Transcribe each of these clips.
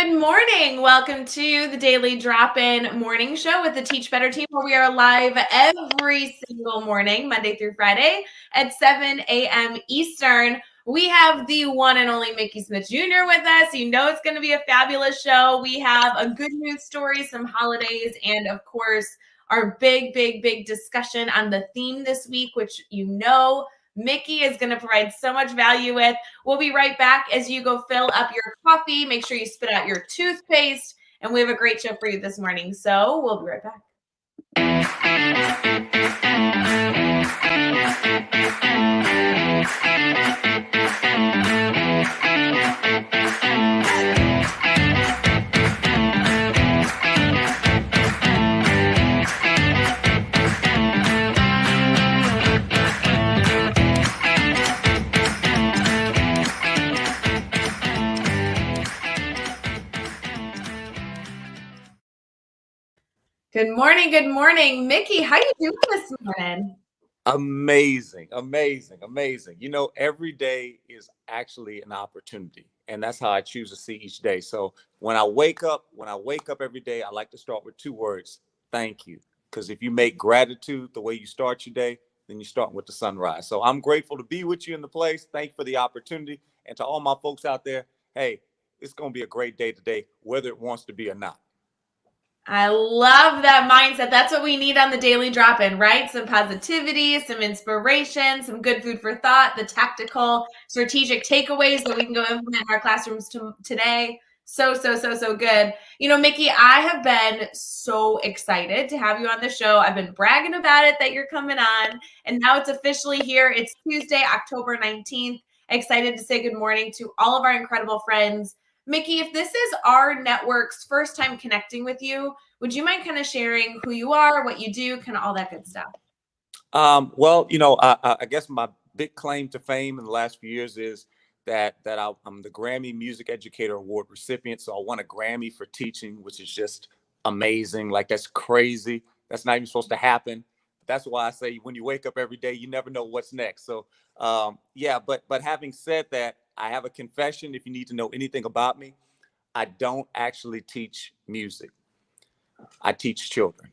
Good morning. Welcome to the Daily Drop-In Morning Show with the Teach Better team, where we are live every single morning, Monday through Friday at 7 a.m. Eastern. We have the one and only Mickey Smith Jr. with us. You know it's going to be a fabulous show. We have a good news story, some holidays, and of course, our big discussion on the theme this week, which Mickey is going to provide so much value with. We'll be right back as you go fill up your coffee. Make sure you spit out your toothpaste. And we have a great show for you this morning. So we'll be right back. Good morning. Mickey, how you doing this morning? Amazing. You know, every day is actually an opportunity, and that's how I choose to see each day. So when I wake up every day, I like to start with two words: thank you. Because if you make gratitude the way you start your day, then you start with the sunrise. So I'm grateful to be with you in the place. Thank you for the opportunity. And to all my folks out there, hey, it's going to be a great day today, whether it wants to be or not. I love that mindset. That's what we need on the Daily Drop-In, right? Some positivity, some inspiration, some good food for thought, the tactical, strategic takeaways that we can go implement in our classrooms today. So good. You know, Mickey, I have been so excited to have you on the show. I've been bragging about it that you're coming on, and now it's officially here. It's Tuesday, October 19th. Excited to say good morning to all of our incredible friends. Mickey, if this is our network's first time connecting with you, would you mind kind of sharing who you are, what you do, kind of all that good stuff? Well, you know, I guess my big claim to fame in the last few years is that I'm the Grammy Music Educator Award recipient. So I won a Grammy for teaching, which is just amazing. Like, that's crazy. That's not even supposed to happen. That's why I say when you wake up every day, you never know what's next. So yeah, but having said that, I have a confession. If you need to know anything about me, I don't actually teach music. I teach children.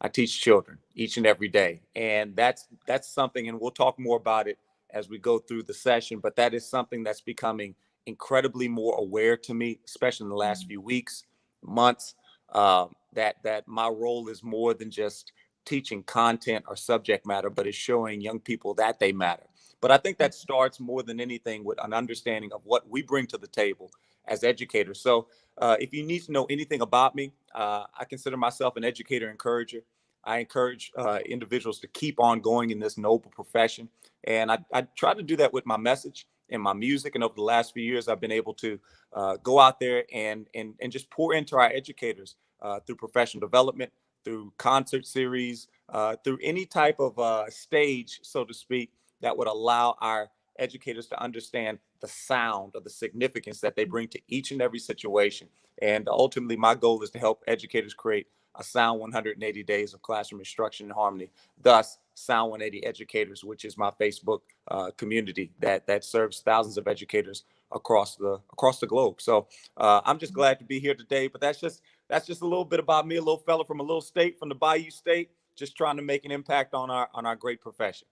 I teach children each and every day. And that's something, and we'll talk more about it as we go through the session, but that is something that's becoming incredibly more aware to me, especially in the last few weeks, months, that my role is more than just teaching content or subject matter, but is showing young people that they matter. But I think that starts more than anything with an understanding of what we bring to the table as educators. So if you need to know anything about me, I consider myself an educator encourager. I encourage individuals to keep on going in this noble profession. And I try to do that with my message and my music. And over the last few years, I've been able to go out there and just pour into our educators through professional development, through concert series, through any type of stage, so to speak, that would allow our educators to understand the sound of the significance that they bring to each and every situation. And ultimately, my goal is to help educators create a sound 180 days of classroom instruction and harmony. Thus, Sound 180 Educators, which is my Facebook community that serves thousands of educators across the globe. So I'm just glad to be here today. But that's just a little bit about me, a little fella from a little state, from the Bayou State, just trying to make an impact on our great profession.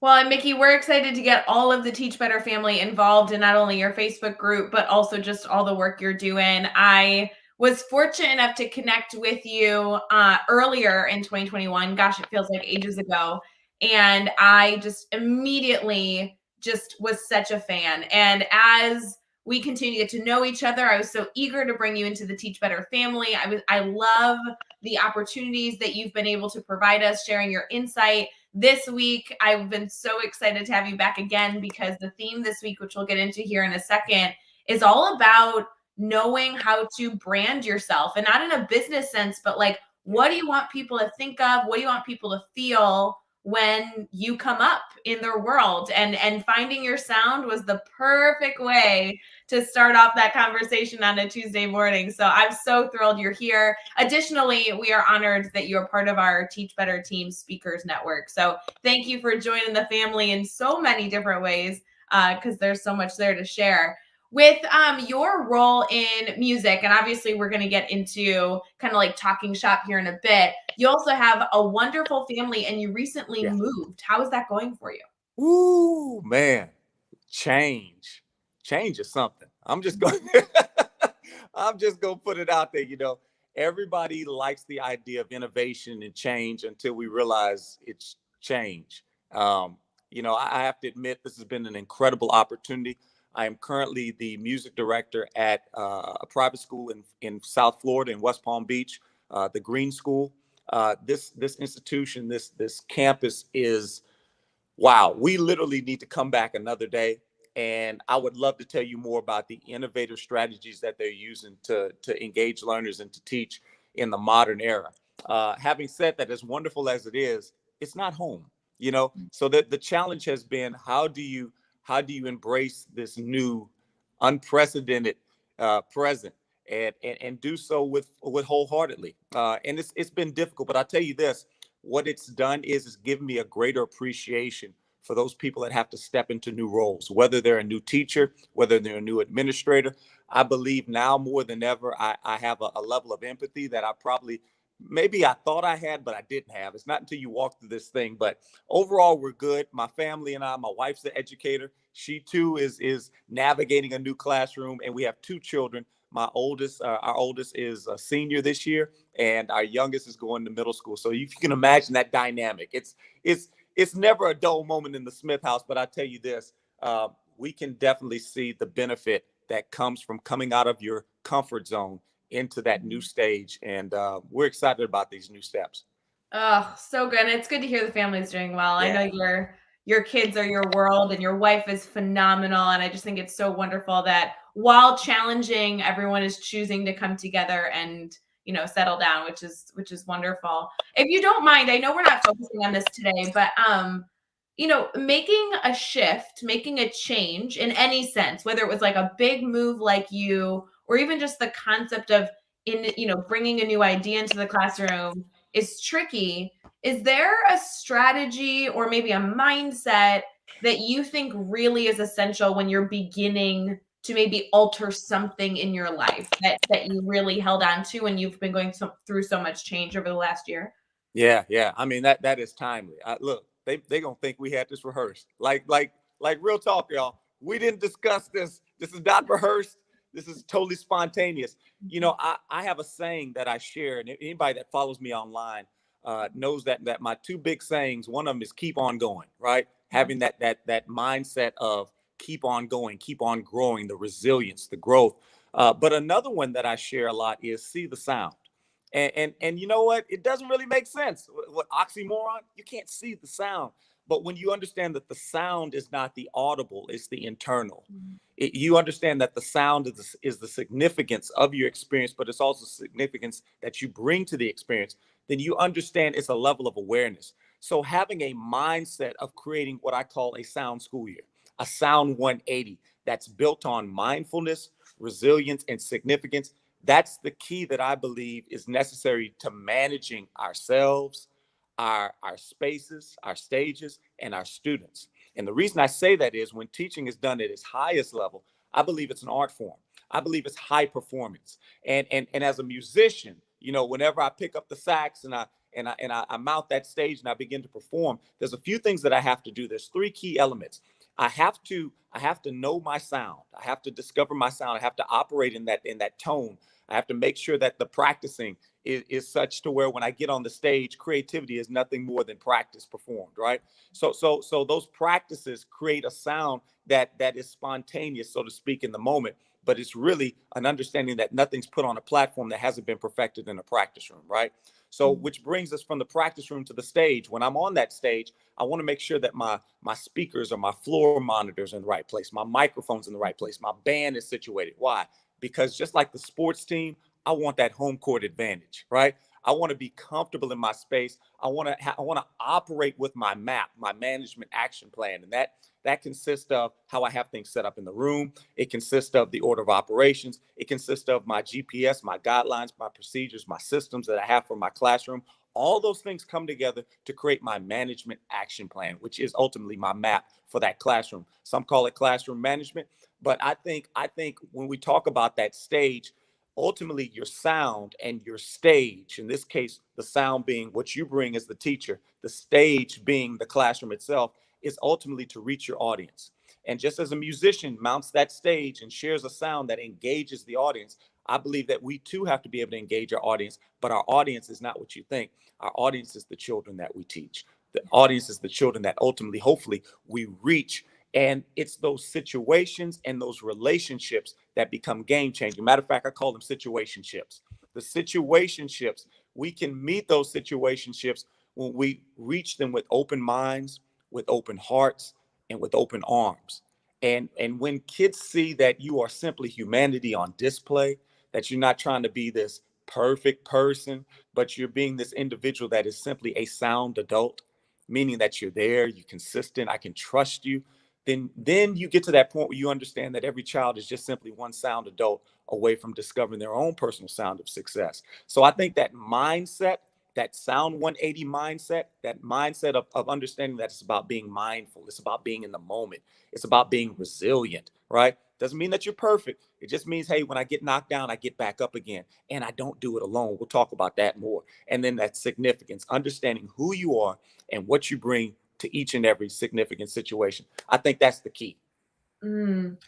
Well, and Mickey, we're excited to get all of the Teach Better family involved in not only your Facebook group, but also just all the work you're doing. I was fortunate enough to connect with you earlier in 2021. Gosh, it feels like ages ago. And I just immediately just was such a fan. And as we continue to get to know each other, I was so eager to bring you into the Teach Better family. I love the opportunities that you've been able to provide us, sharing your insight. This week, I've been so excited to have you back again because the theme this week, which we'll get into here in a second, is all about knowing how to brand yourself, and not in a business sense, but like, what do you want people to think of? What do you want people to feel when you come up in their world? And finding your sound was the perfect way to start off that conversation on a Tuesday morning. So I'm so thrilled you're here. Additionally, we are honored that you're part of our Teach Better Team Speakers Network. So thank you for joining the family in so many different ways, because there's so much there to share. With your role in music, and obviously we're going to get into kind of like talking shop here in a bit. You also have a wonderful family, and you recently Yeah. moved. How is that going for you? Ooh, man, change. Change is something. I'm just going I'm just going to put it out there, Everybody likes the idea of innovation and change until we realize it's change. I have to admit this has been an incredible opportunity. I am currently the music director at a private school in South Florida in West Palm Beach, the Green School. This institution, this campus is wow, we literally need to come back another day. And I would love to tell you more about the innovative strategies that they're using to engage learners and to teach in the modern era. Having said that, as wonderful as it is, it's not home, So the challenge has been how do you embrace this new, unprecedented present and do so with wholeheartedly. And it's been difficult, but I'll tell you this: what it's done is given me a greater appreciation for those people that have to step into new roles, whether they're a new teacher, whether they're a new administrator. I believe now more than ever, I have a level of empathy that maybe I thought I had, but I didn't have. It's not until you walk through this thing. But overall, we're good. My family and my wife's an educator. She too is navigating a new classroom, and we have two children. Our oldest is a senior this year, and our youngest is going to middle school. So you can imagine that dynamic. It's never a dull moment in the Smith house. But I tell you this, we can definitely see the benefit that comes from coming out of your comfort zone into that new stage, and we're excited about these new steps. Oh, so good. And it's good to hear the family's doing well. I know Yeah. your kids are your world and your wife is phenomenal. And I just think it's so wonderful that while challenging, everyone is choosing to come together and settle down, which is wonderful. If you don't mind, I know we're not focusing on this today, but making a shift, making a change in any sense, whether it was like a big move like you, or even just the concept of bringing a new idea into the classroom is tricky. Is there a strategy or maybe a mindset that you think really is essential when you're beginning to maybe alter something in your life that you really held on to when you've been going through so much change over the last year? Yeah, yeah. I mean that is timely. Look, they gonna think we had this rehearsed. Like real talk, y'all. We didn't discuss this. This is not rehearsed. This is totally spontaneous. I have a saying that I share, and anybody that follows me online knows that my two big sayings. One of them is keep on going. Right, having that mindset of keep on going, keep on growing, the resilience, the growth. But another one that I share a lot is see the sound. And you know what? It doesn't really make sense. What oxymoron? You can't see the sound. But when you understand that the sound is not the audible, it's the internal. You understand that the sound is the significance of your experience, but it's also significance that you bring to the experience. Then you understand it's a level of awareness. So having a mindset of creating what I call a sound school year, a sound 180 that's built on mindfulness, resilience, and significance, that's the key that I believe is necessary to managing ourselves, our spaces, our stages, and our students. And the reason I say that is when teaching is done at its highest level, I believe it's an art form. I believe it's high performance. And as a musician, whenever I pick up the sax and I mount that stage and I begin to perform, there's a few things that I have to do. There's three key elements. I have to know my sound. I have to discover my sound. I have to operate in that tone. I have to make sure that the practicing is such to where when I get on the stage, creativity is nothing more than practice performed, right? So those practices create a sound that is spontaneous, so to speak, in the moment, but it's really an understanding that nothing's put on a platform that hasn't been perfected in a practice room, right? So which brings us from the practice room to the stage. When I'm on that stage, I want to make sure that my speakers or my floor monitors in the right place, my microphone's in the right place, my band is situated. Why? Because just like the sports team, I want that home court advantage, right? I want to be comfortable in my space. I want to operate with my map, my management action plan, and that consists of how I have things set up in the room. It consists of the order of operations. It consists of my GPS, my guidelines, my procedures, my systems that I have for my classroom. All those things come together to create my management action plan, which is ultimately my map for that classroom. Some call it classroom management, But I think when we talk about that stage, ultimately your sound and your stage, in this case, the sound being what you bring as the teacher, the stage being the classroom itself, is ultimately to reach your audience. And just as a musician mounts that stage and shares a sound that engages the audience, I believe that we too have to be able to engage our audience, but our audience is not what you think. Our audience is the children that we teach. The audience is the children that ultimately, hopefully, we reach. And it's those situations and those relationships that become game changing. Matter of fact, I call them situationships. The situationships, we can meet those situationships when we reach them with open minds, with open hearts, and with open arms. And when kids see that you are simply humanity on display, that you're not trying to be this perfect person, but you're being this individual that is simply a sound adult, meaning that you're there, you're consistent, I can trust you, then you get to that point where you understand that every child is just simply one sound adult away from discovering their own personal sound of success. So I think that mindset, that sound 180 mindset, that mindset of understanding that it's about being mindful, it's about being in the moment, it's about being resilient, right? Doesn't mean that you're perfect. It just means, hey, when I get knocked down, I get back up again. And I don't do it alone. We'll talk about that more. And then that significance, understanding who you are and what you bring to each and every significant situation. I think that's the key. Mm.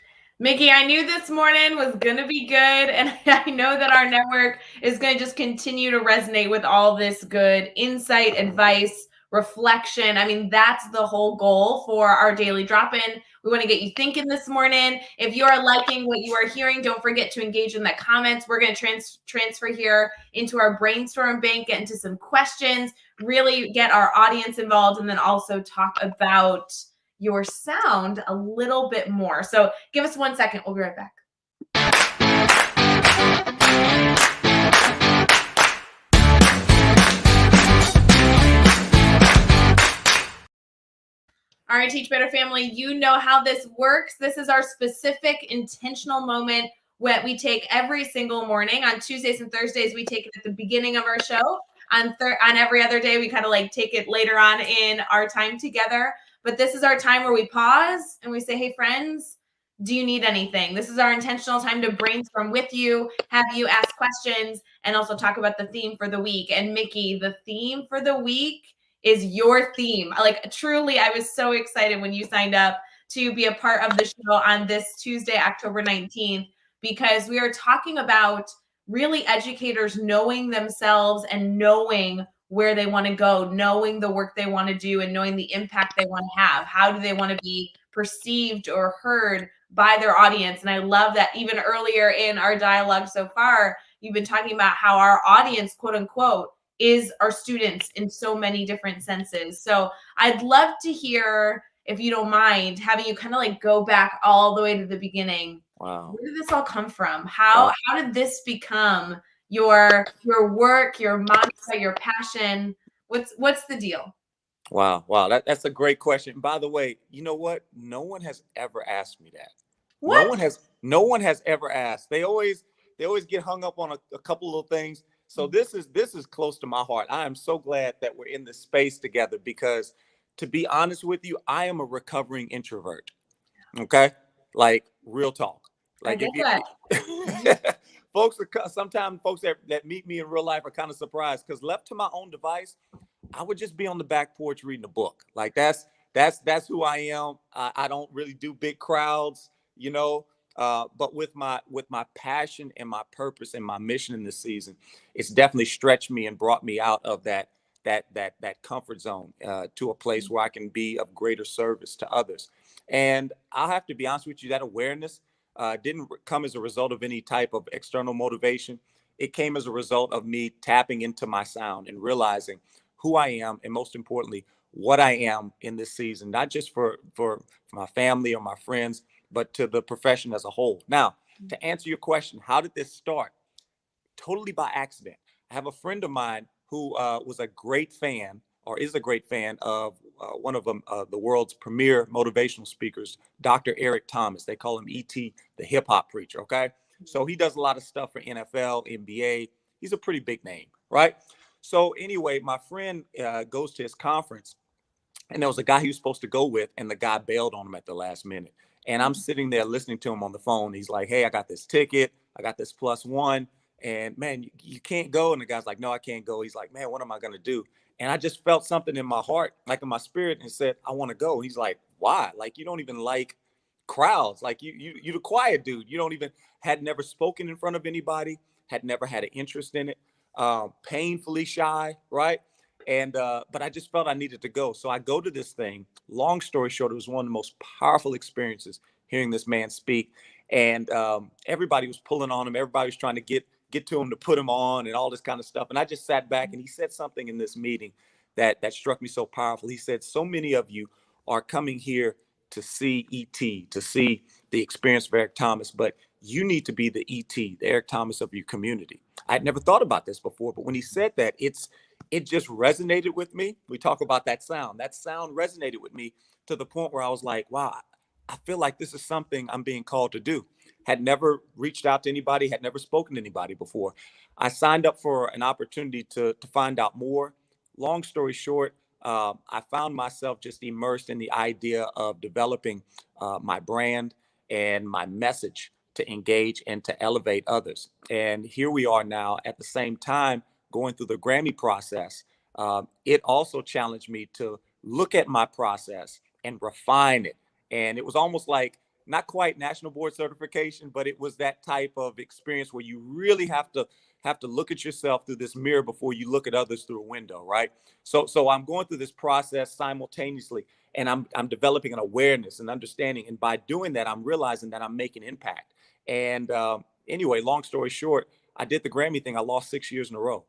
Mickey, I knew this morning was going to be good. And I know that our network is going to just continue to resonate with all this good insight, advice, reflection. I mean, that's the whole goal for our daily drop in. We want to get you thinking this morning. If you are liking what you are hearing, don't forget to engage in the comments. We're going to transfer here into our brainstorm bank, get into some questions, really get our audience involved, and then also talk about your sound a little bit more. So give us 1 second. We'll be right back. All right, Teach Better family, you know how this works. This is our specific intentional moment what we take every single morning. On Tuesdays and Thursdays, we take it at the beginning of our show. On every other day, we kind of like take it later on in our time together. But this is our time where we pause and we say, hey, friends, do you need anything? This is our intentional time to brainstorm with you, have you ask questions, and also talk about the theme for the week. And Mickey, the theme for the week is your theme. Like, truly, I was so excited when you signed up to be a part of the show on this Tuesday, October 19th, because we are talking about really educators knowing themselves and knowing where they want to go, knowing the work they want to do, and knowing the impact they want to have. How do they want to be perceived or heard by their audience? And I love that even earlier in our dialogue so far, you've been talking about how our audience, quote unquote, is our students in so many different senses. So I'd love to hear, if you don't mind, having you kind of like go back all the way to the beginning. Wow. Where did this all come from? How did this become your work, your mantra, your passion? What's the deal? Wow. Wow. That's a great question. By the way, you know what? No one has ever asked me that. What? No one has ever asked. They always get hung up on a couple of things. So this is close to my heart. I am so glad that we're in this space together because, to be honest with you, I am a recovering introvert. Okay, like real talk. I Like get if you that. sometimes folks that meet me in real life are kind of surprised because left to my own device, I would just be on the back porch reading a book. Like that's who I am. I don't really do big crowds, you know. But with my passion and my purpose and my mission in this season, it's definitely stretched me and brought me out of that comfort zone to a place where I can be of greater service to others. And I'll have to be honest with you, that awareness didn't come as a result of any type of external motivation. It came as a result of me tapping into my sound and realizing who I am, and most importantly, what I am in this season, not just for my family or my friends, but to the profession as a whole. Now, to answer your question, how did this start? Totally by accident. I have a friend of mine who was a great fan, or is a great fan of one of the world's premier motivational speakers, Dr. Eric Thomas. They call him ET, the hip hop preacher. Okay. So he does a lot of stuff for NFL, NBA. He's a pretty big name, right? So anyway, my friend goes to his conference, and there was a guy he was supposed to go with, and the guy bailed on him at the last minute. And I'm sitting there listening to him on the phone. He's like, hey, I got this ticket. I got this +1. And man, you can't go. And the guy's like, no, I can't go. He's like, man, what am I going to do? And I just felt something in my heart, like in my spirit, and said, I want to go. And he's like, why? Like, you don't even like crowds. Like you the quiet dude. You don't even had never spoken in front of anybody, had never had an interest in it, painfully shy, right? And but I just felt I needed to go. So I go to this thing. Long story short, it was one of the most powerful experiences hearing this man speak. And everybody was pulling on him. Everybody was trying to get to him to put him on and all this kind of stuff. And I just sat back, and he said something in this meeting that struck me so powerful. He said, so many of you are coming here to see ET, to see the experience of Eric Thomas, but you need to be the ET, the Eric Thomas of your community. I'd never thought about this before, but when he said that, it just resonated with me. We talk about that sound. That sound resonated with me to the point where I was like, wow, I feel like this is something I'm being called to do. Had never reached out to anybody, had never spoken to anybody before. I signed up for an opportunity to find out more. Long story short, I found myself just immersed in the idea of developing my brand and my message to engage and to elevate others. And here we are now at the same time going through the Grammy process. It also challenged me to look at my process and refine it. And it was almost like not quite national board certification, but it was that type of experience where you really have to look at yourself through this mirror before you look at others through a window, right? So I'm going through this process simultaneously, and I'm developing an awareness and understanding. And by doing that, I'm realizing that I'm making impact. And anyway, long story short, I did the Grammy thing. I lost 6 years in a row.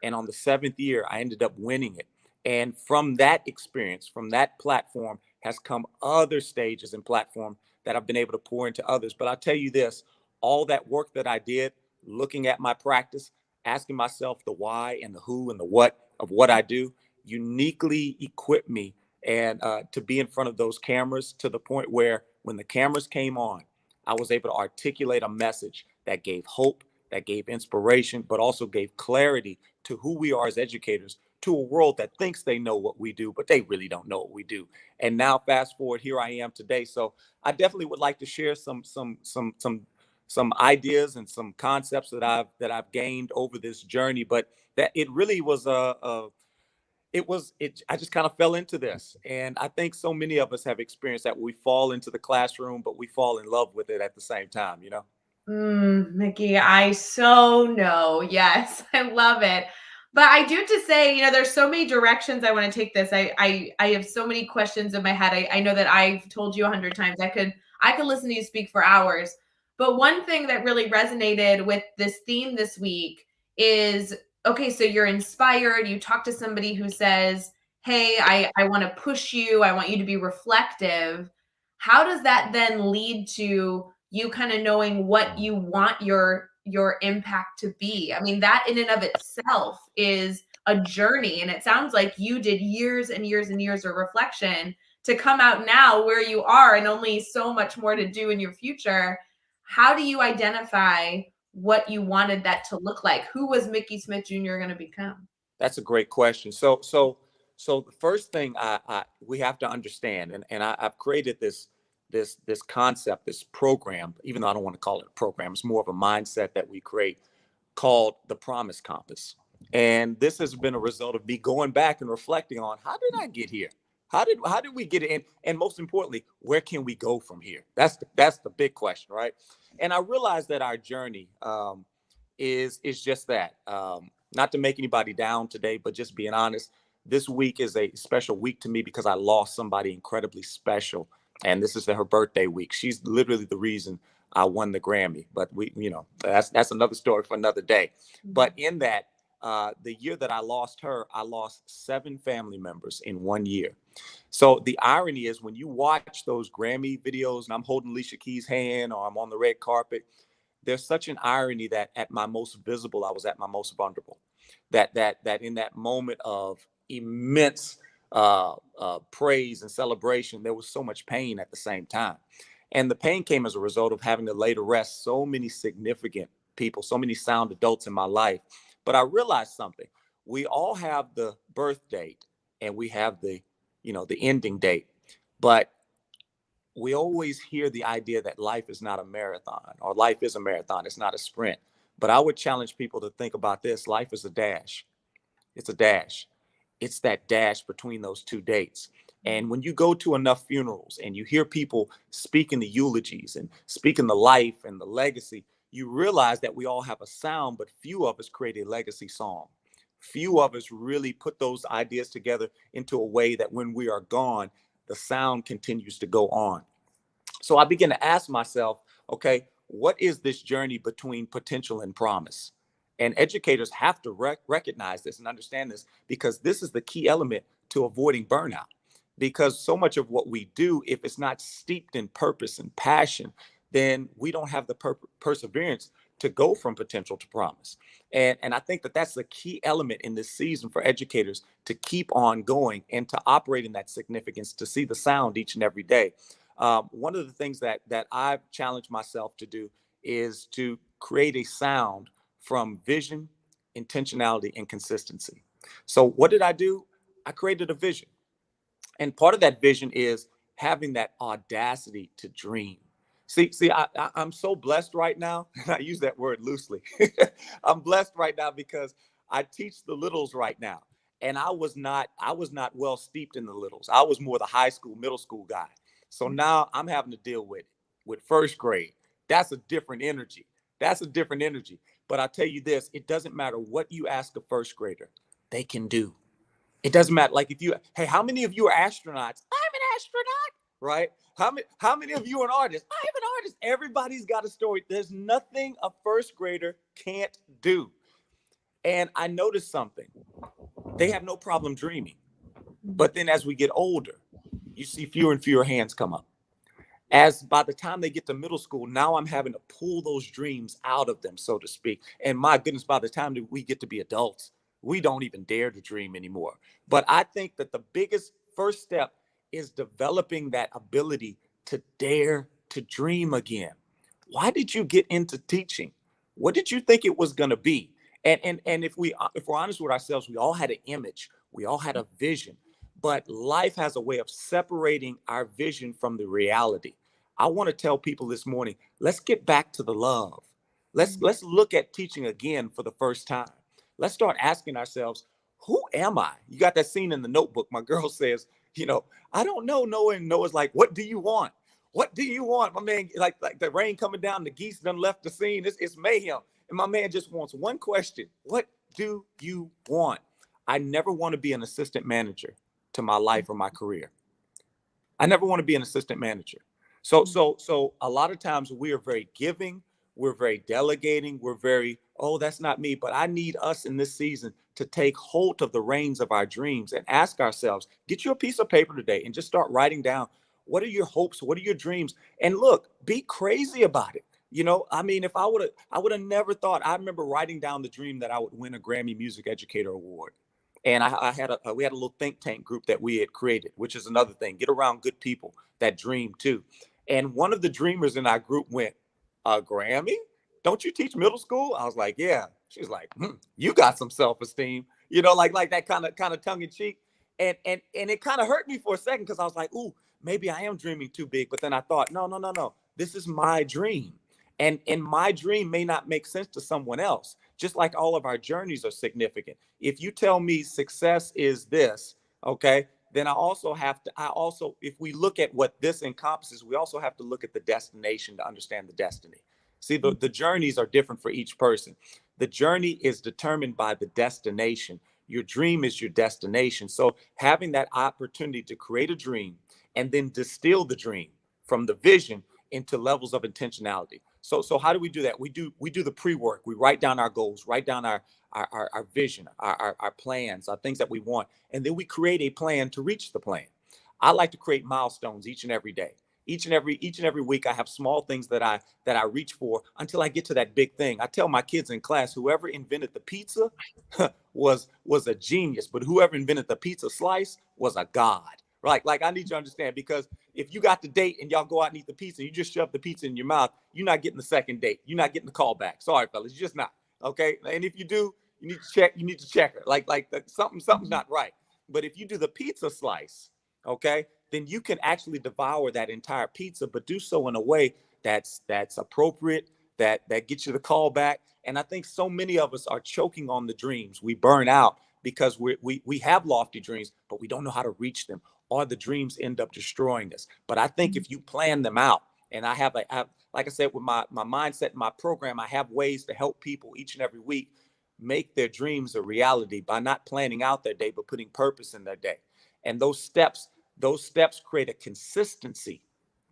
And on the seventh year, I ended up winning it. And from that experience, from that platform, has come other stages and platform that I've been able to pour into others. But I'll tell you this, all that work that I did, looking at my practice, asking myself the why and the who and the what of what I do, uniquely equipped me and to be in front of those cameras to the point where when the cameras came on, I was able to articulate a message that gave hope, that gave inspiration, but also gave clarity to who we are as educators to a world that thinks they know what we do, but they really don't know what we do. And now fast forward, here I am today. So I definitely would like to share some ideas and some concepts that I've gained over this journey, but that it really was it I just kind of fell into this. And I think so many of us have experienced that. We fall into the classroom, but we fall in love with it at the same time, you know? Mickey, I so know. Yes, I love it. But I do have to say, there's so many directions I want to take this. I have so many questions in my head. I know that I've told you 100 times. I could listen to you speak for hours. But one thing that really resonated with this theme this week is, okay, so you're inspired. You talk to somebody who says, hey, I want to push you. I want you to be reflective. How does that then lead to you kind of knowing what you want your impact to be? I mean, that in and of itself is a journey. And it sounds like you did years and years and years of reflection to come out now where you are and only so much more to do in your future. How do you identify what you wanted that to look like? Who was Mickey Smith Jr. going to become? That's a great question. So the first thing we have to understand, and I've created this concept, this program, even though I don't want to call it a program, it's more of a mindset that we create called the Promise Compass. And this has been a result of me going back and reflecting on how did I get here? How did we get in? And most importantly, where can we go from here? That's the big question, right? And I realized that our journey is just that. Not to make anybody down today, but just being honest, this week is a special week to me because I lost somebody incredibly special, and this is her birthday week. She's literally the reason I won the Grammy. But that's another story for another day. But in that, the year that I lost her, I lost 7 family members in one year. So the irony is when you watch those Grammy videos and I'm holding Alicia Keys' hand or I'm on the red carpet, there's such an irony that at my most visible, I was at my most vulnerable. That in that moment of immense praise and celebration, there was so much pain at the same time. And the pain came as a result of having to lay to rest so many significant people, so many sound adults in my life. But I realized something. We all have the birth date and we have the ending date. But we always hear the idea that life is not a marathon, or life is a marathon, it's not a sprint. But I would challenge people to think about this. Life is a dash. It's a dash. It's that dash between those two dates. And when you go to enough funerals and you hear people speaking the eulogies and speaking the life and the legacy, you realize that we all have a sound, but few of us create a legacy song. Few of us really put those ideas together into a way that when we are gone, the sound continues to go on. So I begin to ask myself, okay, what is this journey between potential and promise? And educators have to recognize this and understand this, because this is the key element to avoiding burnout. Because so much of what we do, if it's not steeped in purpose and passion, then we don't have the perseverance to go from potential to promise. And I think that that's the key element in this season for educators, to keep on going and to operate in that significance, to see the sound each and every day. One of the things that I've challenged myself to do is to create a sound from vision, intentionality, and consistency. So what did I do? I created a vision. And part of that vision is having that audacity to dream. I'm so blessed right now, and I use that word loosely. I'm blessed right now because I teach the littles right now. And I was not well steeped in the littles. I was more the high school, middle school guy. So now I'm having to deal with first grade. That's a different energy. That's a different energy. But I tell you this, it doesn't matter what you ask a first grader, they can do. It doesn't matter. Like if you, hey, how many of you are astronauts? I'm an astronaut, right? How many of you are an artist? I'm an artist. Everybody's got a story. There's nothing a first grader can't do. And I noticed something. They have no problem dreaming. But then as we get older, you see fewer and fewer hands come up. As by the time they get to middle school, now I'm having to pull those dreams out of them, so to speak. And my goodness, by the time that we get to be adults, we don't even dare to dream anymore. But I think that the biggest first step is developing that ability to dare to dream again. Why did you get into teaching? What did you think it was going to be? And if we're honest with ourselves, we all had an image, we all had a vision, but life has a way of separating our vision from the reality. I want to tell people this morning, let's get back to the love. Let's look at teaching again for the first time. Let's start asking ourselves, who am I? You got that scene in The Notebook. My girl says, I don't know, Noah. And Noah's like, what do you want? What do you want? My man, like the rain coming down, the geese done left the scene. It's mayhem. And my man just wants one question. What do you want? I never want to be an assistant manager to my life or my career. I never want to be an assistant manager. So a lot of times we are very giving, we're very delegating, we're very, oh, that's not me. But I need us in this season to take hold of the reins of our dreams and ask ourselves, get you a piece of paper today and just start writing down, what are your hopes? What are your dreams? And look, be crazy about it. I mean, if I would have never thought. I remember writing down the dream that I would win a Grammy Music Educator Award. And we had a little think tank group that we had created, which is another thing. Get around good people that dream too. And one of the dreamers in our group went, a Grammy? Don't you teach middle school? I was like, yeah. She's like, you got some self-esteem, like that kind of tongue in cheek. And it kind of hurt me for a second, because I was like, ooh, maybe I am dreaming too big. But then I thought, no. This is my dream. And my dream may not make sense to someone else, just like all of our journeys are significant. If you tell me success is this, okay, then if we look at what this encompasses, we also have to look at the destination to understand the destiny. See, the journeys are different for each person. The journey is determined by the destination. Your dream is your destination. So having that opportunity to create a dream and then distill the dream from the vision into levels of intentionality. So how do we do that? We do the pre-work. We write down our goals, write down our vision, our plans, our things that we want, and then we create a plan to reach the plan. I like to create milestones each and every day. Each and every week, I have small things that I reach for until I get to that big thing. I tell my kids in class, whoever invented the pizza was a genius, but whoever invented the pizza slice was a god. Right? Like, I need you to understand, because if you got the date and y'all go out and eat the pizza, you just shove the pizza in your mouth, you're not getting the second date. You're not getting the call back. Sorry, fellas, you're just not. Okay. And if you do, you need to check her. Something's not right. But if you do the pizza slice, okay, then you can actually devour that entire pizza, but do so in a way that's appropriate, that gets you the call back. And I think so many of us are choking on the dreams. We burn out because we have lofty dreams, but we don't know how to reach them, or the dreams end up destroying us. But I think if you plan them out, and I have like I said, with my mindset, my program, I have ways to help people each and every week make their dreams a reality by not planning out their day, but putting purpose in their day. And those steps create a consistency,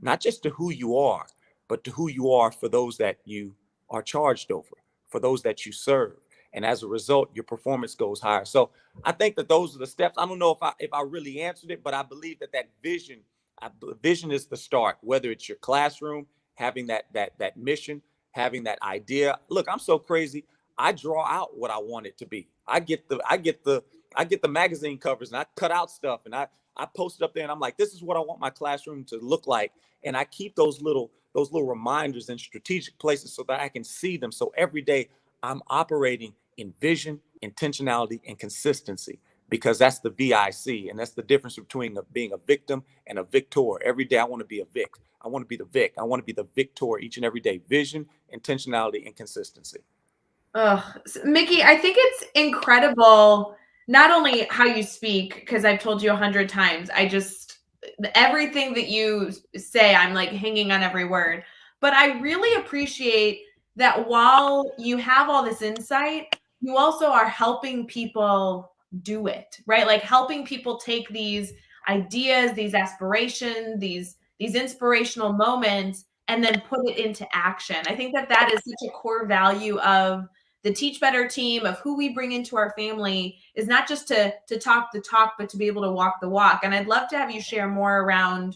not just to who you are, but to who you are for those that you are charged over, for those that you serve. And as a result, your performance goes higher. So I think that those are the steps. I don't know if I really answered it, but I believe that vision is the start, whether it's your classroom, having that mission, having that idea. Look, I'm so crazy. I draw out what I want it to be. I get the magazine covers and I cut out stuff and I post it up there and I'm like, this is what I want my classroom to look like. And I keep those little reminders in strategic places so that I can see them. So every day I'm operating in vision, intentionality, and consistency, because that's the VIC. And that's the difference between being a victim and a victor. Every day I want to be a Vic. I want to be the Vic. I want to be the victor each and every day. Vision, intentionality, and consistency. Oh, Mickey, I think it's incredible, not only how you speak, because I've told you 100 times, everything that you say, I'm like hanging on every word. But I really appreciate that while you have all this insight, you also are helping people do it, right? Like helping people take these ideas, these aspirations, these inspirational moments, and then put it into action. I think that is such a core value of the Teach Better team, of who we bring into our family, is not just to talk the talk, but to be able to walk the walk. And I'd love to have you share more around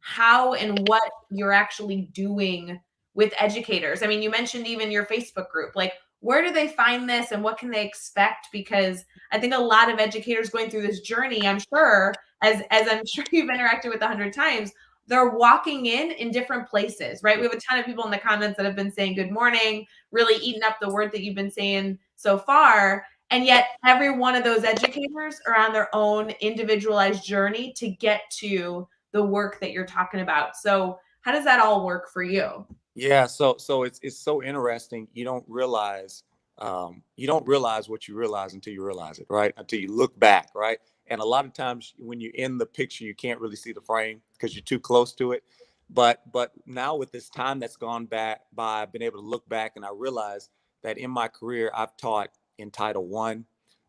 how and what you're actually doing with educators. I mean, you mentioned even your Facebook group. Like, where do they find this and what can they expect? Because I think a lot of educators going through this journey, I'm sure, as I'm sure you've interacted with 100 times, they're walking in different places, right? We have a ton of people in the comments that have been saying good morning, really eating up the word that you've been saying so far. And yet every one of those educators are on their own individualized journey to get to the work that you're talking about. So how does that all work for you? Yeah, so it's so interesting. You don't realize what you realize until you realize it, right? Until you look back, right? And a lot of times when you're in the picture, you can't really see the frame because you're too close to it. But now with this time that's gone by, I've been able to look back and I realize that in my career, I've taught in Title I,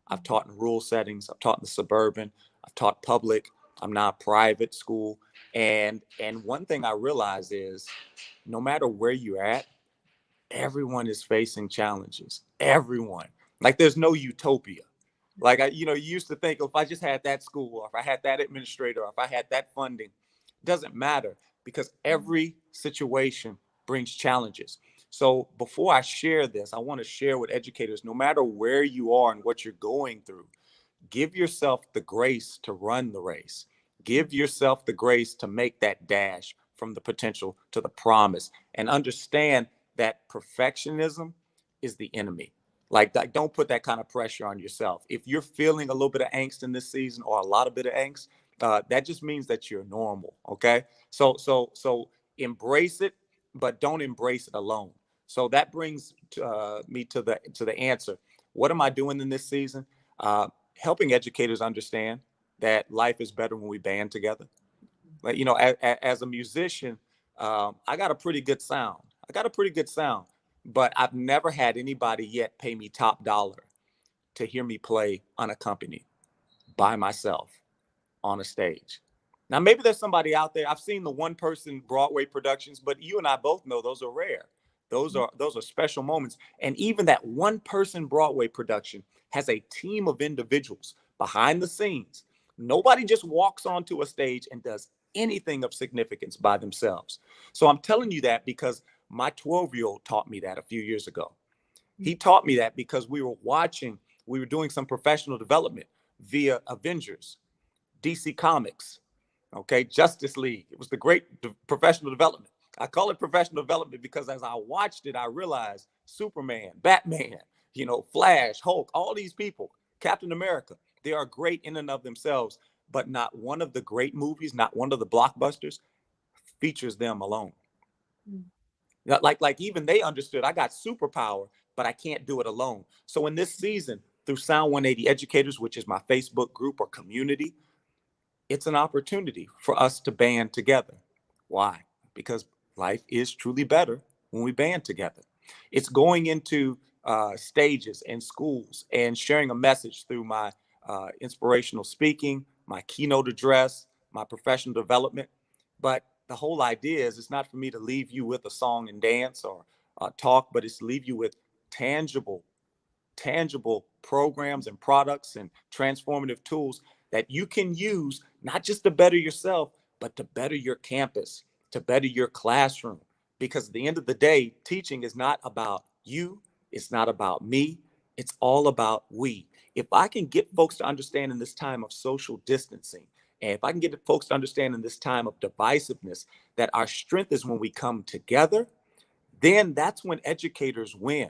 I've taught in rural settings, I've taught in the suburban, I've taught public, I'm now private school. And one thing I realize is no matter where you're at, everyone is facing challenges. Everyone. Like there's no utopia. Like you used to think, if I just had that school, or if I had that administrator, or if I had that funding, it doesn't matter, because every situation brings challenges. So before I share this, I want to share with educators, no matter where you are and what you're going through, give yourself the grace to run the race. Give yourself the grace to make that dash from the potential to the promise, and understand that perfectionism is the enemy. Like, don't put that kind of pressure on yourself. If you're feeling a little bit of angst in this season, or a lot of bit of angst, that just means that you're normal. Okay. So embrace it, but don't embrace it alone. So that brings me to the answer. What am I doing in this season? Helping educators understand that life is better when we band together. Like, as a musician, I got a pretty good sound. But I've never had anybody yet pay me top dollar to hear me play unaccompanied by myself on a stage. Now, maybe there's somebody out there. I've seen the one person Broadway productions, but you and I both know those are rare. Those are special moments. And even that one person Broadway production has a team of individuals behind the scenes. Nobody just walks onto a stage and does anything of significance by themselves. So I'm telling you that because my 12-year-old taught me that a few years ago. He taught me that because we were doing some professional development via Avengers, DC Comics, okay, Justice League. It was the great professional development. I call it professional development because as I watched it, I realized Superman, Batman, Flash, Hulk, all these people, Captain America, they are great in and of themselves, but not one of the great movies, not one of the blockbusters features them alone. Mm. Like even they understood I got superpower, but I can't do it alone. So in this season, through Sound 180 Educators, which is my Facebook group or community, it's an opportunity for us to band together. Why? Because life is truly better when we band together. It's going into stages and schools and sharing a message through my inspirational speaking, my keynote address, my professional development. But the whole idea is it's not for me to leave you with a song and dance or talk, but it's to leave you with tangible programs and products and transformative tools that you can use not just to better yourself, but to better your campus, to better your classroom. Because at the end of the day, teaching is not about you, it's not about me, it's all about we. If I can get folks to understand in this time of social distancing, and if I can get folks to understand in this time of divisiveness, that our strength is when we come together, then that's when educators win.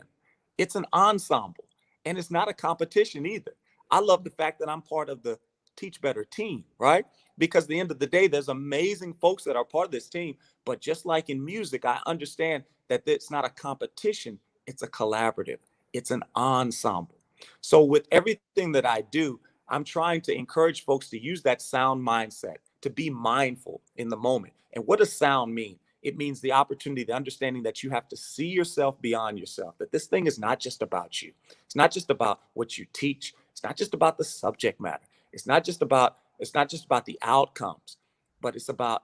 It's an ensemble and it's not a competition either. I love the fact that I'm part of the Teach Better team, right? Because at the end of the day, there's amazing folks that are part of this team. But just like in music, I understand that it's not a competition, it's a collaborative, it's an ensemble. So with everything that I do, I'm trying to encourage folks to use that sound mindset, to be mindful in the moment. And what does sound mean? It means the opportunity, the understanding that you have to see yourself beyond yourself, that this thing is not just about you. It's not just about what you teach. It's not just about the subject matter. It's not just about the outcomes, but it's about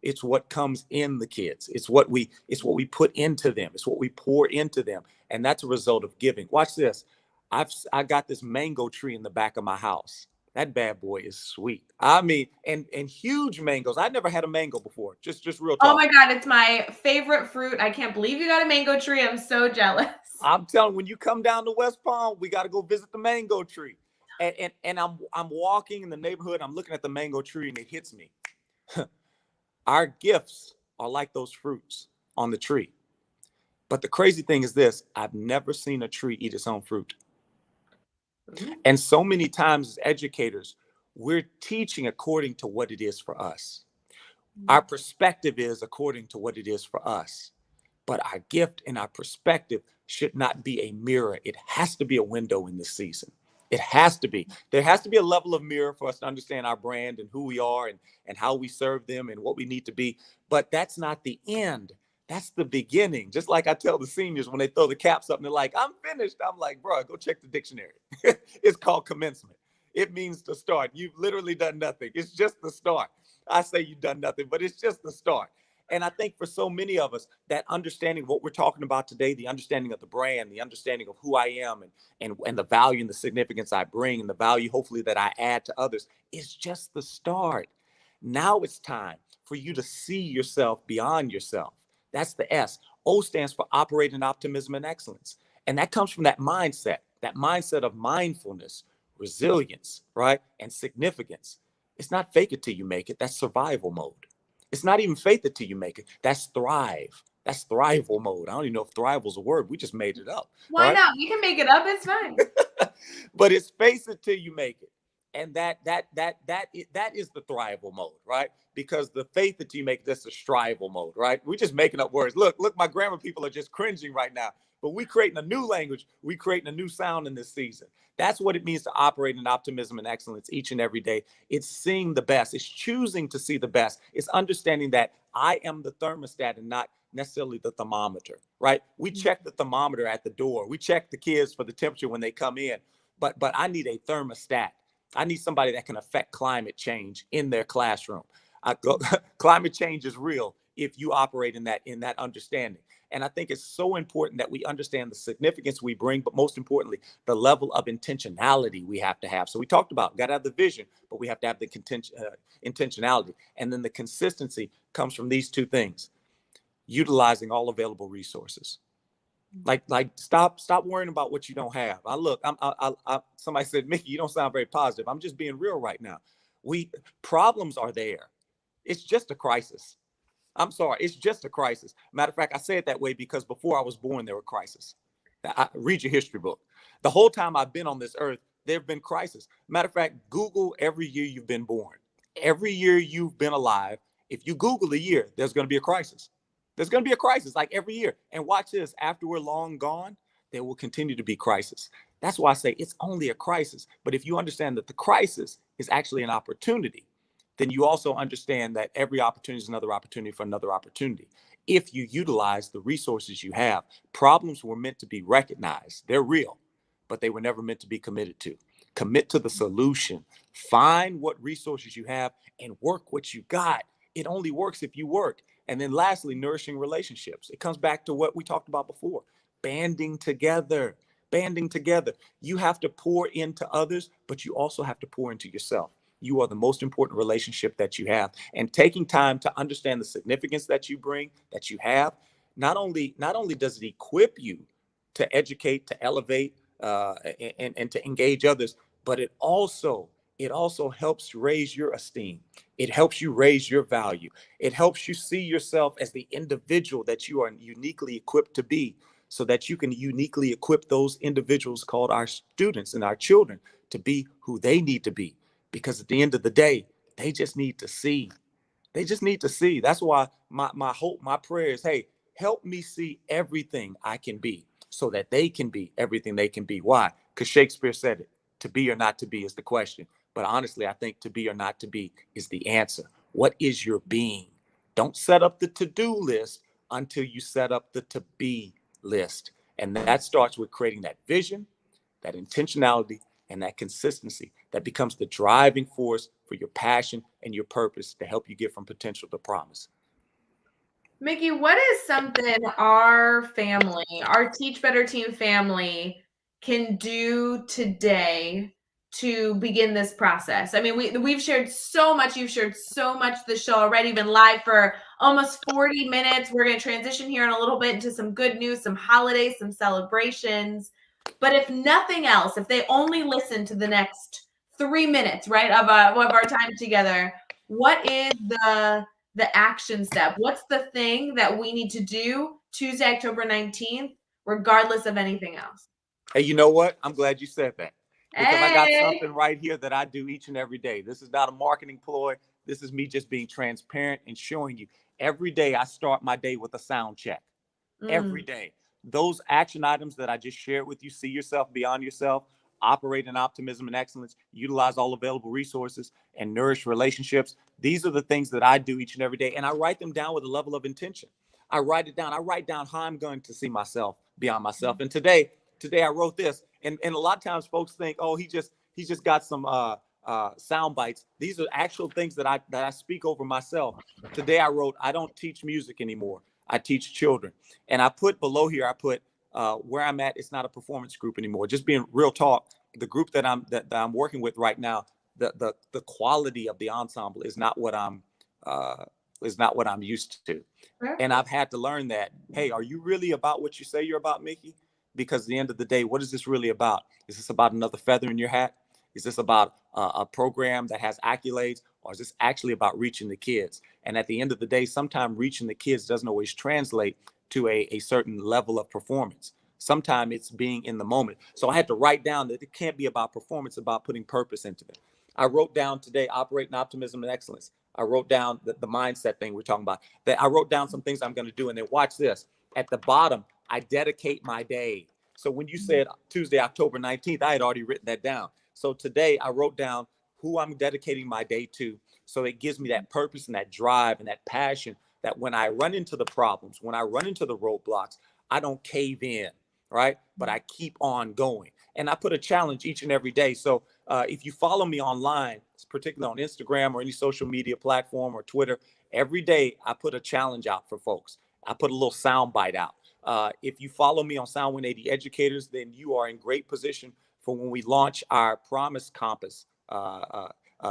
it's what comes in the kids. It's what we put into them. It's what we pour into them. And that's a result of giving. Watch this. I got this mango tree in the back of my house. That bad boy is sweet. I mean, and huge mangoes. I'd never had a mango before. Just real Oh talk. my God, it's my favorite fruit. I can't believe you got a mango tree. I'm so jealous. I'm telling you, when you come down to West Palm, we got to go visit the mango tree. And I'm walking in the neighborhood. I'm looking at the mango tree, and it hits me. Our gifts are like those fruits on the tree. But the crazy thing is this: I've never seen a tree eat its own fruit. And so many times as educators, we're teaching according to what it is for us. Our perspective is according to what it is for us. But our gift and our perspective should not be a mirror. It has to be a window in this season. It has to be. There has to be a level of mirror for us to understand our brand and who we are and how we serve them and what we need to be. But that's not the end. That's the beginning. Just like I tell the seniors when they throw the caps up and they're like, I'm finished. I'm like, bro, go check the dictionary. It's called commencement. It means to start. You've literally done nothing. It's just the start. I say you've done nothing, but it's just the start. And I think for so many of us, that understanding of what we're talking about today, the understanding of the brand, the understanding of who I am and the value and the significance I bring and the value, hopefully, that I add to others is just the start. Now it's time for you to see yourself beyond yourself. That's the S. O stands for operating optimism and excellence. And that comes from that mindset of mindfulness, resilience, right? And significance. It's not fake it till you make it. That's survival mode. It's not even faith it till you make it. That's thrive. That's thrival mode. I don't even know if thrival is a word. We just made it up. Why right? not? You can make it up. It's fine. But it's face it till you make it. And that is the thrival mode, right? Because the faith that you make, that's the strival mode, right? We're just making up words. Look, my grammar people are just cringing right now. But we creating a new language. We creating a new sound in this season. That's what it means to operate in optimism and excellence each and every day. It's seeing the best. It's choosing to see the best. It's understanding that I am the thermostat and not necessarily the thermometer, right? We check the thermometer at the door. We check the kids for the temperature when they come in. But I need a thermostat. I need somebody that can affect climate change in their classroom. Climate change is real if you operate in that understanding. And I think it's so important that we understand the significance we bring, but most importantly, the level of intentionality we have to have. So we talked about, got to have the vision, but we have to have the intentionality. And then the consistency comes from these two things: utilizing all available resources. Like stop worrying about what you don't have. Somebody said, Mickey, you don't sound very positive. I'm just being real right now. Problems are there. It's just a crisis. I'm sorry. It's just a crisis. Matter of fact, I say it that way because before I was born, there were crises. Read your history book. The whole time I've been on this earth, there have been crises. Matter of fact, Google every year you've been born. Every year you've been alive. If you Google a year, there's going to be a crisis. There's going to be a crisis like every year. And watch this, after we're long gone, there will continue to be crisis. That's why I say it's only a crisis. But if you understand that the crisis is actually an opportunity, then you also understand that every opportunity is another opportunity for another opportunity. If you utilize the resources you have, problems were meant to be recognized. They're real, but they were never meant to be committed to. Commit to the solution. Find what resources you have and work what you got. It only works if you work. And then lastly, nourishing relationships. It comes back to what we talked about before, banding together. Banding together. You have to pour into others, but you also have to pour into yourself. You are the most important relationship that you have. And taking time to understand the significance that you bring, that you have, not only does it equip you to educate, to elevate, and to engage others, but it also helps raise your esteem. It helps you raise your value. It helps you see yourself as the individual that you are uniquely equipped to be, so that you can uniquely equip those individuals called our students and our children to be who they need to be. Because at the end of the day, they just need to see. They just need to see. That's why my hope, my prayer is, hey, help me see everything I can be so that they can be everything they can be. Why? Because Shakespeare said it. To be or not to be is the question. But honestly, I think to be or not to be is the answer. What is your being? Don't set up the to-do list until you set up the to-be list. And that starts with creating that vision, that intentionality, and that consistency that becomes the driving force for your passion and your purpose to help you get from potential to promise. Mickey, what is something our family, our Teach Better Team family, can do today to begin this process? I mean, we've shared so much. You've shared so much this show already, been live for almost 40 minutes. We're going to transition here in a little bit into some good news, some holidays, some celebrations. But if nothing else, if they only listen to the next 3 minutes, right, of our time together, what is the action step? What's the thing that we need to do Tuesday, October 19th, regardless of anything else? Hey, you know what? I'm glad you said that, because I got Hey. something right here that I do each and every day. This is not a marketing ploy. This is me just being transparent and showing you. Every day I start my day with a sound check. Every day. Those action items that I just shared with you, see yourself beyond yourself, operate in optimism and excellence, utilize all available resources, and nourish relationships. These are the things that I do each and every day. And I write them down with a level of intention. I write it down. I write down how I'm going to see myself beyond myself. And today I wrote this. And a lot of times folks think, oh, he just got some sound bites. These are actual things that I speak over myself. Today I wrote, I don't teach music anymore. I teach children. And I put below here, I put where I'm at, it's not a performance group anymore. Just being real talk, the group that I'm working with right now, the quality of the ensemble is not what I'm used to. And I've had to learn that, hey, are you really about what you say you're about, Mickey? Because at the end of the day, what is this really about? Is this about another feather in your hat? Is this about a program that has accolades, or is this actually about reaching the kids? And at the end of the day, sometimes reaching the kids doesn't always translate to a certain level of performance. Sometimes it's being in the moment. So I had to write down that it can't be about performance, about putting purpose into it. I wrote down today, operate in optimism and excellence. I wrote down the mindset thing we're talking about. That I wrote down some things I'm going to do. And then watch this. At the bottom, I dedicate my day. So when you said Tuesday, October 19th, I had already written that down. So today I wrote down who I'm dedicating my day to. So it gives me that purpose and that drive and that passion that when I run into the problems, when I run into the roadblocks, I don't cave in, right? But I keep on going. And I put a challenge each and every day. So if you follow me online, particularly on Instagram or any social media platform or Twitter, every day I put a challenge out for folks. I put a little sound bite out. If you follow me on Sound 180 Educators, then you are in great position for when we launch our Promise Compass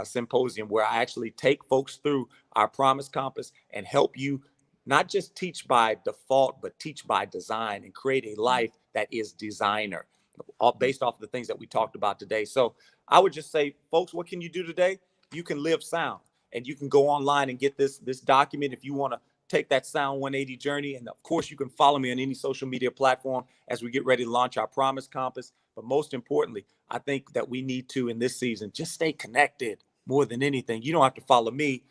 symposium, where I actually take folks through our Promise Compass and help you not just teach by default, but teach by design and create a life that is designer, all based off of the things that we talked about today. So I would just say, folks, what can you do today? You can live sound, and you can go online and get this document if you want to take that Sound 180 journey. And of course, you can follow me on any social media platform as we get ready to launch our Promise Compass. But most importantly, I think that we need to, in this season, just stay connected more than anything. You don't have to follow me,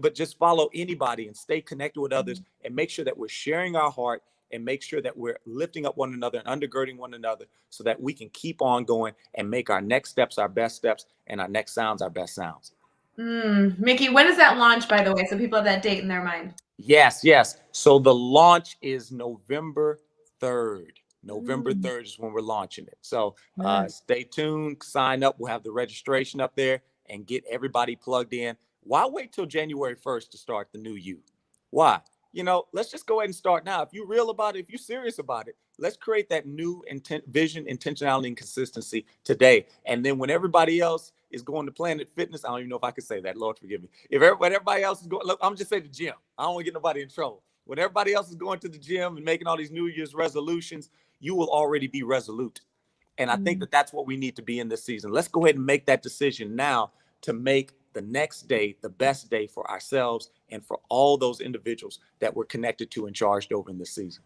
but just follow anybody and stay connected with others and make sure that we're sharing our heart and make sure that we're lifting up one another and undergirding one another so that we can keep on going and make our next steps our best steps and our next sounds our best sounds. Mickey, when does that launch, by the way, so people have that date in their mind? Yes. So the launch is November 3rd. November 3rd is when we're launching it. So stay tuned, sign up. We'll have the registration up there and get everybody plugged in. Why wait till January 1st to start the new you? Why? Let's just go ahead and start now. If you're real about it, if you're serious about it, let's create that new vision, intentionality, and consistency today. And then when everybody else is going to Planet Fitness, I don't even know if I could say that, Lord forgive me. When everybody else is going, look, I'm just saying the gym. I don't want to get nobody in trouble. When everybody else is going to the gym and making all these New Year's resolutions, you will already be resolute. And I think that that's what we need to be in this season. Let's go ahead and make that decision now to make the next day the best day for ourselves and for all those individuals that we're connected to and charged over in this season.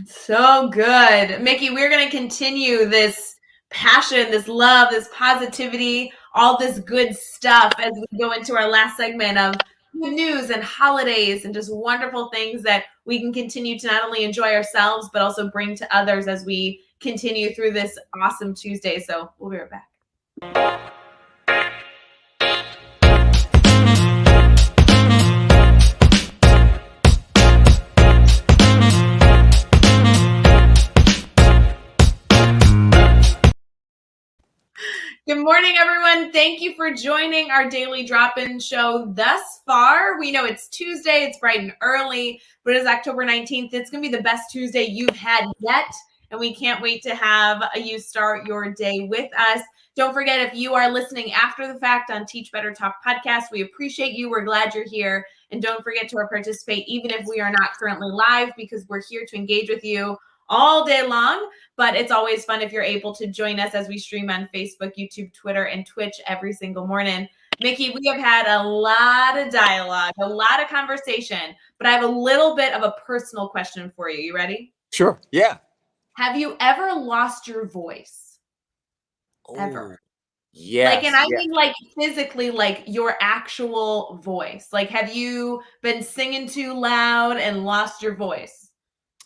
So good. Mickey, we're going to continue this passion, this love, this positivity, all this good stuff as we go into our last segment of news and holidays and just wonderful things that we can continue to not only enjoy ourselves, but also bring to others as we continue through this awesome Tuesday. So we'll be right back. Good morning, everyone. Thank you for joining our daily drop-in show thus far. We know it's Tuesday, it's bright and early, but it's October 19th. It's going to be the best Tuesday you've had yet, and we can't wait to have you start your day with us. Don't forget, if you are listening after the fact on Teach Better Talk podcast, we appreciate you. We're glad you're here. And don't forget to participate, even if we are not currently live, because we're here to engage with you all day long, but it's always fun if you're able to join us as we stream on Facebook, YouTube, Twitter, and Twitch every single morning. Mickey, we have had a lot of dialogue, a lot of conversation, but I have a little bit of a personal question for you. You ready? Sure. Yeah. Have you ever lost your voice? Ever? Yes. And I mean like physically, like your actual voice. Like, have you been singing too loud and lost your voice?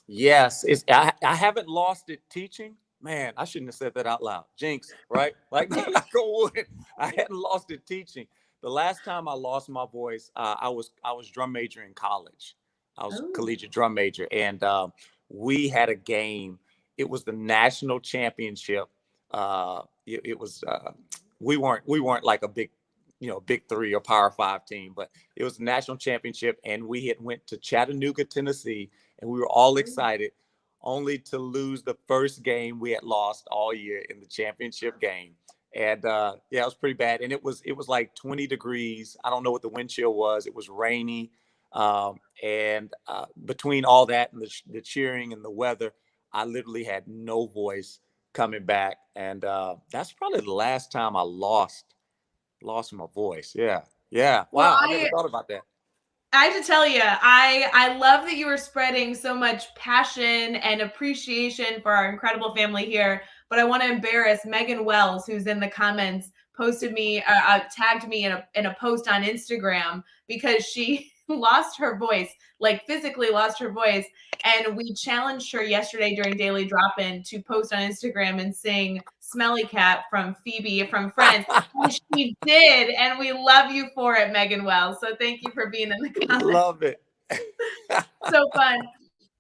Yes, I haven't lost it teaching. Man, I shouldn't have said that out loud. Jinx, right? Like, I hadn't lost it teaching. The last time I lost my voice, I was drum major in college. I was a collegiate drum major, and we had a game. It was the national championship. It was we weren't like a big, big three or Power 5 team, but it was the national championship, and we had went to Chattanooga, Tennessee. And we were all excited, only to lose the first game we had lost all year in the championship game. And it was pretty bad. And it was like 20 degrees. I don't know what the wind chill was. It was rainy. And between all that and the cheering and the weather, I literally had no voice coming back. And that's probably the last time I lost my voice. Yeah. Wow. Well, I never thought about that. I have to tell you, I love that you are spreading so much passion and appreciation for our incredible family here. But I want to embarrass Megan Wells, who's in the comments, tagged me in a post on Instagram because she lost her voice, like physically lost her voice. And we challenged her yesterday during Daily Drop-In to post on Instagram and sing Smelly Cat from Phoebe from Friends. And she did. And we love you for it, Megan Wells. So thank you for being in the comments. Love it. So fun.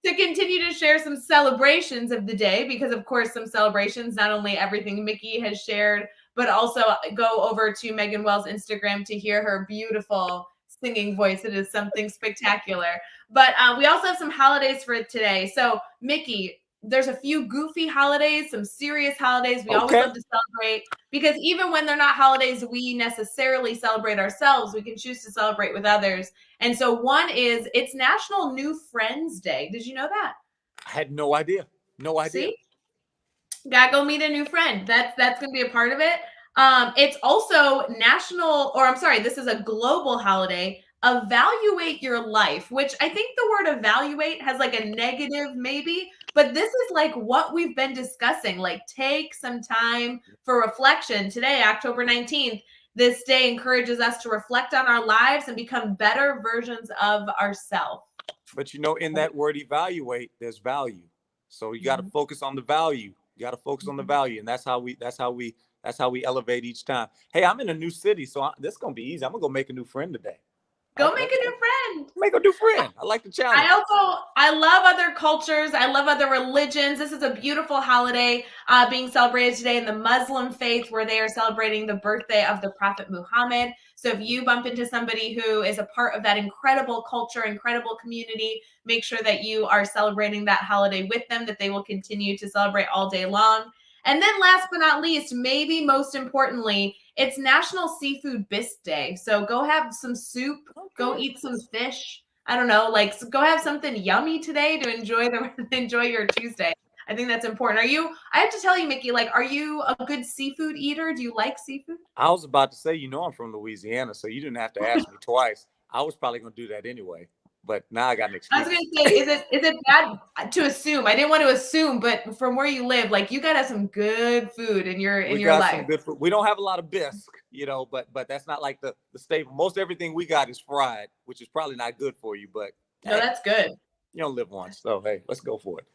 To continue to share some celebrations of the day, because of course, some celebrations, not only everything Mickey has shared, but also go over to Megan Wells' Instagram to hear her beautiful singing voice. It is something spectacular. But we also have some holidays for today. So Mickey, there's a few goofy holidays, some serious holidays we always love to celebrate, because even when they're not holidays we necessarily celebrate ourselves, we can choose to celebrate with others. And so one is, it's National New Friends Day. Did you know that? I had no idea. See? Gotta go meet a new friend. That's going to be a part of it. It's also this is a global holiday, evaluate your life, which I think the word evaluate has like a negative maybe, but this is like what we've been discussing. Like, take some time for reflection. Today, October 19th, this day encourages us to reflect on our lives and become better versions of ourselves. But in that word evaluate, there's value. So you got to focus on the value. You got to focus on the value, and that's how we elevate each time. Hey, I'm in a new city, so this is gonna be easy. I'm gonna go make a new friend today. Go make a new friend. Make a new friend. I like the challenge. I love other cultures. I love other religions. This is a beautiful holiday being celebrated today in the Muslim faith, where they are celebrating the birthday of the Prophet Muhammad. So if you bump into somebody who is a part of that incredible culture, incredible community, make sure that you are celebrating that holiday with them, that they will continue to celebrate all day long. And then last but not least, maybe most importantly, it's National Seafood Bisque Day. So go have some soup, go eat some fish. I don't know, like, so go have something yummy today to enjoy your Tuesday. I think that's important. I have to tell you, Mickey, like, are you a good seafood eater? Do you like seafood? I was about to say, I'm from Louisiana, so you didn't have to ask me twice. I was probably going to do that anyway, but now I got an excuse. I was going to say, is it bad to assume? I didn't want to assume, but from where you live, like, you got to have some good food in your life. Some good food. We don't have a lot of bisque, but that's not like the staple. Most everything we got is fried, which is probably not good for you, but no, that's good. You don't live once, so hey, let's go for it.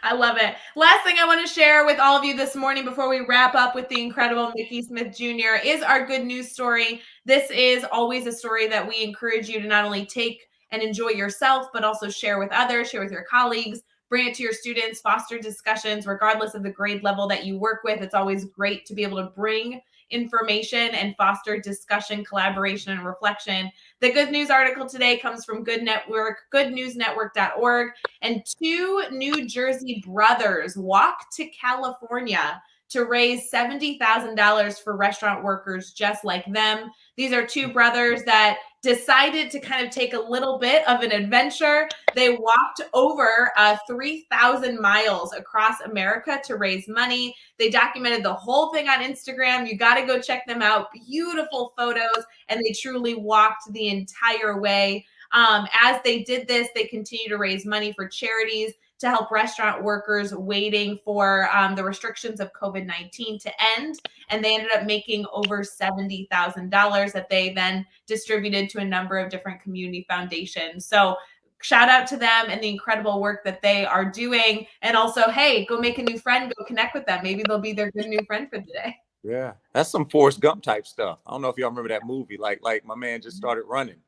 I love it. Last thing I want to share with all of you this morning before we wrap up with the incredible Mickey Smith Jr. is our good news story. This is always a story that we encourage you to not only take and enjoy yourself, but also share with others, share with your colleagues, bring it to your students, foster discussions, regardless of the grade level that you work with. It's always great to be able to bring information and foster discussion, collaboration, and reflection. The good news article today comes from goodnewsnetwork.org, and 2 New Jersey brothers walk to California to raise $70,000 for restaurant workers just like them. These are 2 brothers that decided to kind of take a little bit of an adventure. They walked over 3,000 miles across America to raise money. They documented the whole thing on Instagram. You got to go check them out. Beautiful photos, and they truly walked the entire way. As they did this, they continue to raise money for charities to help restaurant workers waiting for the restrictions of COVID-19 to end. And they ended up making over $70,000 that they then distributed to a number of different community foundations. So shout out to them and the incredible work that they are doing. And also, hey, go make a new friend, go connect with them. Maybe they'll be their good new friend for today. Yeah, that's some Forrest Gump type stuff. I don't know if y'all remember that movie. Like my man just started running,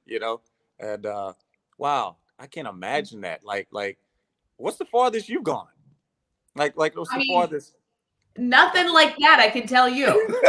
and wow, I can't imagine that. Like, what's the farthest you've gone? Like what's the farthest? Nothing like that, I can tell you.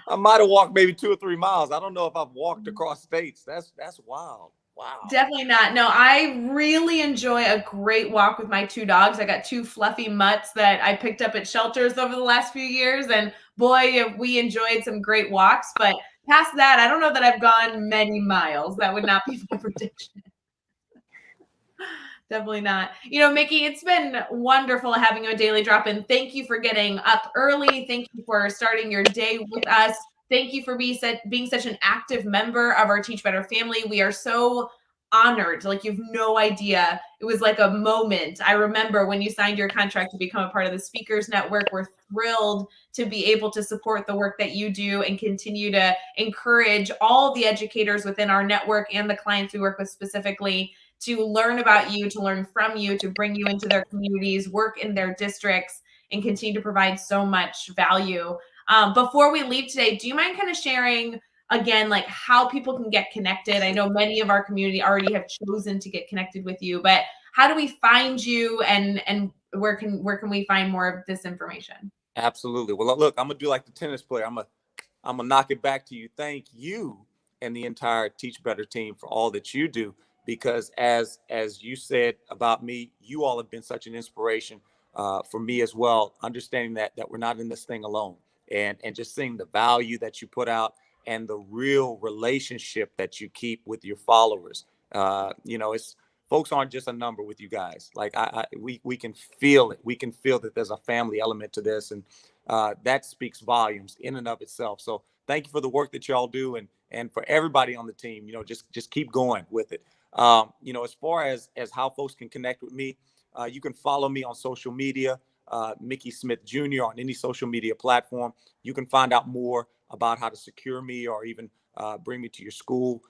I might have walked maybe 2 or 3 miles. I don't know if I've walked across states. That's wild. Wow. Definitely not. No, I really enjoy a great walk with my 2 dogs. I got 2 fluffy mutts that I picked up at shelters over the last few years. And boy, have we enjoyed some great walks. But past that, I don't know that I've gone many miles. That would not be my prediction. Definitely not. Mickey, it's been wonderful having you on Daily Drop-In. Thank you for getting up early. Thank you for starting your day with us. Thank you for being such an active member of our Teach Better family. We are so honored. Like, you've no idea. It was like a moment. I remember when you signed your contract to become a part of the Speakers Network. We're thrilled to be able to support the work that you do and continue to encourage all the educators within our network and the clients we work with specifically to learn about you, to learn from you, to bring you into their communities, work in their districts, and continue to provide so much value. Before we leave today, do you mind kind of sharing again, like, how people can get connected? I know many of our community already have chosen to get connected with you, but how do we find you, and where can we find more of this information? Absolutely. Well, look, I'm gonna do like the tennis player. I'm gonna knock it back to you. Thank you and the entire Teach Better team for all that you do, because as you said about me, you all have been such an inspiration for me as well. Understanding that we're not in this thing alone, and just seeing the value that you put out and the real relationship that you keep with your followers. It's folks aren't just a number with you guys. Like we can feel it. We can feel that there's a family element to this, and that speaks volumes in and of itself. So thank you for the work that y'all do, and for everybody on the team. Just keep going with it. As far as how folks can connect with me, you can follow me on social media, Mickey Smith Jr. on any social media platform. You can find out more about how to secure me or even bring me to your school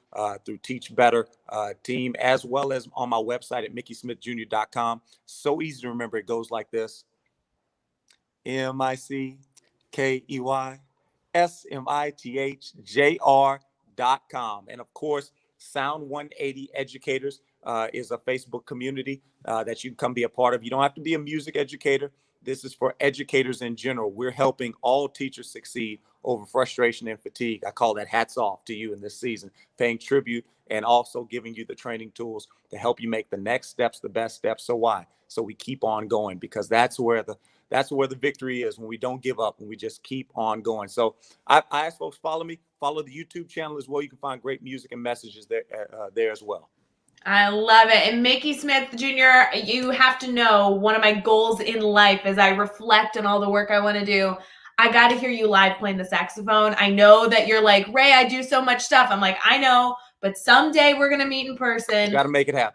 through Teach Better team, as well as on my website at MickeySmithJr.com. So easy to remember. It goes like this: MickeySmithJr.com. And of course, Sound 180 Educators is a Facebook community that you can come be a part of. You don't have to be a music educator. This is for educators in general. We're helping all teachers succeed over frustration and fatigue. I call that hats off to you in this season, paying tribute and also giving you the training tools to help you make the next steps the best steps. So why? So we keep on going, because that's where the victory is, when we don't give up, when we just keep on going. So I ask folks, follow me, follow the YouTube channel as well. You can find great music and messages there as well. I love it. And Mickey Smith Jr., you have to know, one of my goals in life as I reflect on all the work I want to do, I got to hear you live playing the saxophone. I know that you're like, Ray, I do so much stuff. I'm like, I know, but someday we're going to meet in person. Got to make it happen.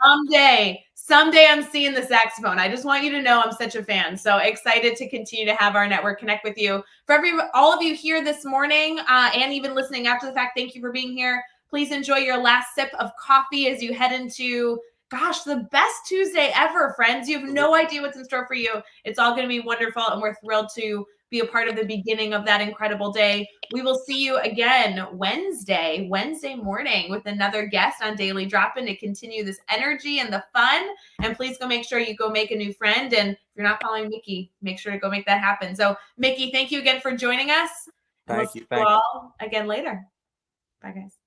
Someday I'm seeing the saxophone. I just want you to know I'm such a fan. So excited to continue to have our network connect with you. For all of you here this morning and even listening after the fact, thank you for being here. Please enjoy your last sip of coffee as you head into, gosh, the best Tuesday ever, friends. You have no idea what's in store for you. It's all going to be wonderful, and we're thrilled to be a part of the beginning of that incredible day. We will see you again Wednesday morning with another guest on Daily Drop-In to continue this energy and the fun. And please go make sure you go make a new friend. And if you're not following Mickey, make sure to go make that happen. So, Mickey, thank you again for joining us. Thank you. We'll see you all again later. Bye, guys.